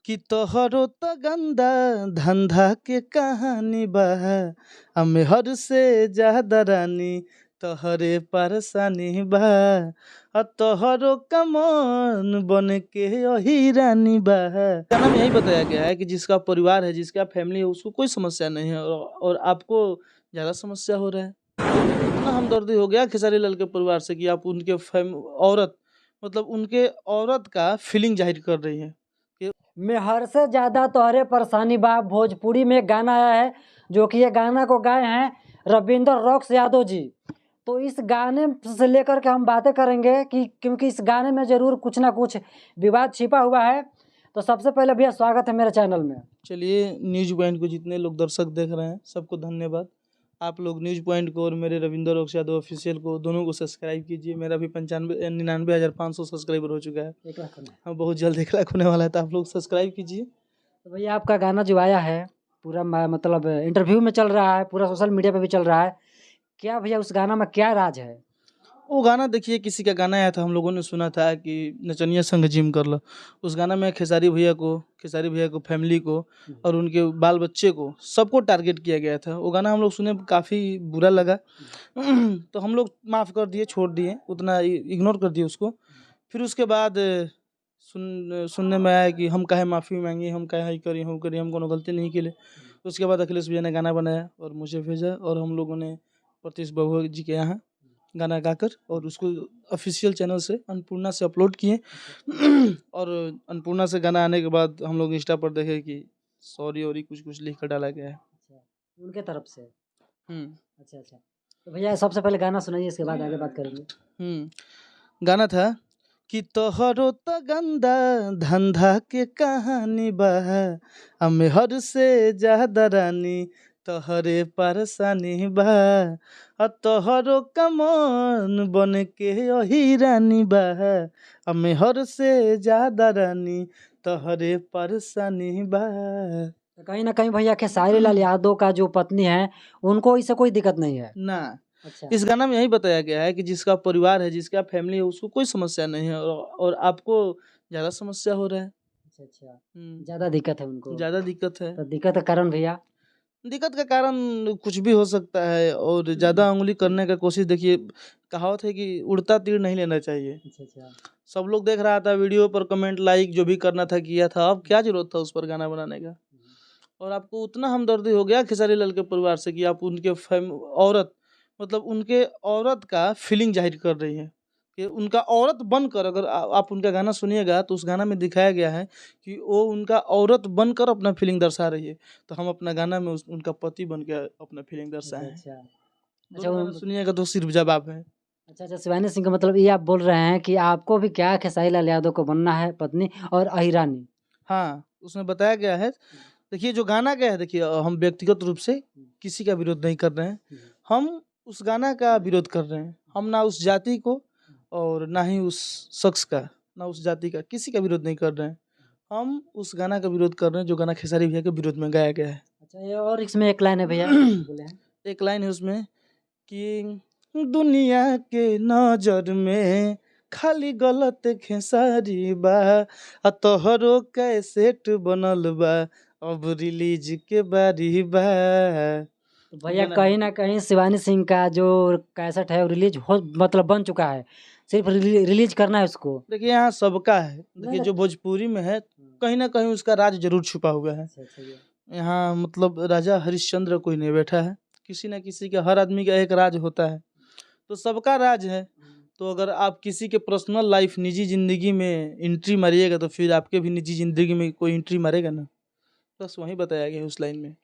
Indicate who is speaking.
Speaker 1: कि तोहरो त गंदा धंधा के कहानी बा हमें हर से ज्यादा रानी तोहरे परेशानी बा तोहरो कमन बन के यही रानी बा। गाना में यही बताया गया है कि जिसका परिवार है, जिसका फैमिली है, उसको कोई समस्या नहीं है और आपको ज़्यादा समस्या हो रहा है। इतना हमदर्दी हो गया खेसारी लाल के परिवार से कि आप उनके औरत मतलब उनके औरत का फीलिंग जाहिर कर रही है।
Speaker 2: मैं हर से ज़्यादा तोहरे परेशानी बा भोजपुरी में गाना आया है, जो कि ये गाना को गाए हैं रविंद्र रॉक्स यादव जी। तो इस गाने से लेकर के हम बातें करेंगे कि क्योंकि इस गाने में ज़रूर कुछ ना कुछ विवाद छिपा हुआ है। तो सबसे पहले भैया स्वागत है मेरे चैनल में।
Speaker 1: चलिए, न्यूज़ पॉइंट को जितने लोग दर्शक देख रहे हैं सबको धन्यवाद। आप लोग न्यूज़ पॉइंट को और मेरे रविंद्र रॉक्स यादव ऑफिशियल को दोनों को सब्सक्राइब कीजिए। मेरा भी 99,500 सब्सक्राइबर हो चुका है।
Speaker 2: 1 लाख
Speaker 1: हाँ, बहुत जल्द 1 लाख होने वाला है, तो आप लोग सब्सक्राइब कीजिए।
Speaker 2: तो भैया आपका गाना जो आया है पूरा मतलब इंटरव्यू में चल रहा है, पूरा सोशल मीडिया पे भी चल रहा है। क्या भैया उस गाना में क्या राज है?
Speaker 1: वो गाना देखिए, किसी का गाना आया था, हम लोगों ने सुना था कि नचनिया संग जिम कर लो। उस गाना में खेसारी भैया को, फैमिली को और उनके बाल बच्चे को सबको टारगेट किया गया था। वो गाना हम लोग सुने, काफ़ी बुरा लगा। तो हम लोग माफ़ कर दिए, छोड़ दिए, उतना इग्नोर कर दिए उसको। फिर उसके बाद सुनने में आया कि हम काहे माफ़ी मांगी, हम काहे करी, हम कोनो गलती नहीं किए। उसके बाद अखिलेश भैया ने गाना बनाया और मुझे भेजा और हम लोगों ने प्रतीश बबुआ जी के यहाँ गाना गाकर और उसको ऑफिशियल चैनल से अन्नपूर्णा से अपलोड किए। और अन्नपूर्णा से गाना आने के बाद हम लोग इंस्टा पर देखे कि सॉरी और कुछ लिख कर डाला गया है।
Speaker 2: अच्छा, उनके तरफ से।
Speaker 1: अच्छा।
Speaker 2: अच्छा। तो भैया सबसे पहले गाना सुनाइए, इसके बाद आगे बात करेंगे।
Speaker 1: गाना था कि तोहरो त गंदा धंधा के कहानी बा हमें हर से ज्यादा रानी तोहरे परेशानी बा तोहरो कमन बन के यही रानी बा हमें हर से ज्यादा रानी तोहरे परेशानी बा।
Speaker 2: तो कहीं ना कहीं भैया खेसारी लाल यादव का जो पत्नी है उनको इससे कोई दिक्कत नहीं है
Speaker 1: ना।
Speaker 2: अच्छा।
Speaker 1: इस गाना में यही बताया गया है कि जिसका परिवार है, जिसका फैमिली है, उसको कोई समस्या नहीं है और आपको ज़्यादा समस्या हो रहा है।
Speaker 2: अच्छा। ज़्यादा दिक्कत है उनको।
Speaker 1: ज़्यादा दिक्कत है।
Speaker 2: तो दिक्कत का कारण भैया?
Speaker 1: दिक्कत का कारण कुछ भी हो सकता है और ज़्यादा उंगली करने का कोशिश, देखिए कहावत है कि उड़ता तीर नहीं लेना चाहिए।
Speaker 2: अच्छा।
Speaker 1: सब लोग देख रहा था वीडियो पर, कमेंट लाइक जो भी करना था किया था, अब क्या जरूरत था उस पर गाना बनाने का। और आपको उतना हमदर्दी हो गया खेसारी लाल के परिवार से कि आप उनके औरत मतलब उनके औरत का फीलिंग जाहिर कर रही है कि उनका औरत बनकर, अगर आप उनका गाना सुनिएगा तो उस गाना में दिखाया गया है कि वो उनका औरत बनकर अपना फीलिंग दर्शा रही है। तो हम अपना गाना में उनका पति बन के अपना फीलिंग दर्शाए हैं।
Speaker 2: अच्छा।
Speaker 1: गाना सुनिएगा तो सिर्फ जवाब है।
Speaker 2: अच्छा, शिवानी सिंह का मतलब ये आप बोल रहे हैं कि आपको भी क्या खेसारी लाल यादव को बनना है पत्नी और अहिरानी?
Speaker 1: हाँ, उसमें बताया गया है। देखिए जो गाना क्या है, देखिए हम व्यक्तिगत रूप से किसी का विरोध नहीं कर रहे हैं, हम उस गाना का विरोध कर रहे हैं। हम ना उस जाति को और ना ही उस शख्स का, ना उस जाति का, किसी का विरोध नहीं कर रहे हैं। हम उस गाना का विरोध कर रहे हैं जो गाना खेसारी भैया के विरोध में गाया गया है।
Speaker 2: अच्छा, ये और इसमें एक लाइन है भैया बोले हैं।
Speaker 1: एक लाइन है उसमें कि दुनिया के नजर में खाली गलत खेसारी बा तोहरो कैसेट बनल बा अब रिलीज के बारी बा।
Speaker 2: तो भैया कहीं ना कहीं शिवानी सिंह का जो कैसेट है वो रिलीज हो मतलब बन चुका है, सिर्फ रिलीज करना है उसको।
Speaker 1: देखिए यहाँ सबका है, देखिए जो भोजपुरी में है कहीं ना कहीं उसका राज जरूर छुपा हुआ है। यहाँ मतलब राजा हरिश्चंद्र कोई नहीं बैठा है, किसी न किसी का, हर आदमी का एक राज होता है, तो सबका राज है। तो अगर आप किसी के पर्सनल लाइफ, निजी ज़िंदगी में एंट्री मारिएगा तो फिर आपके भी निजी ज़िंदगी में कोई एंट्री मारेगा ना। बस वही बताया गया है उस लाइन में।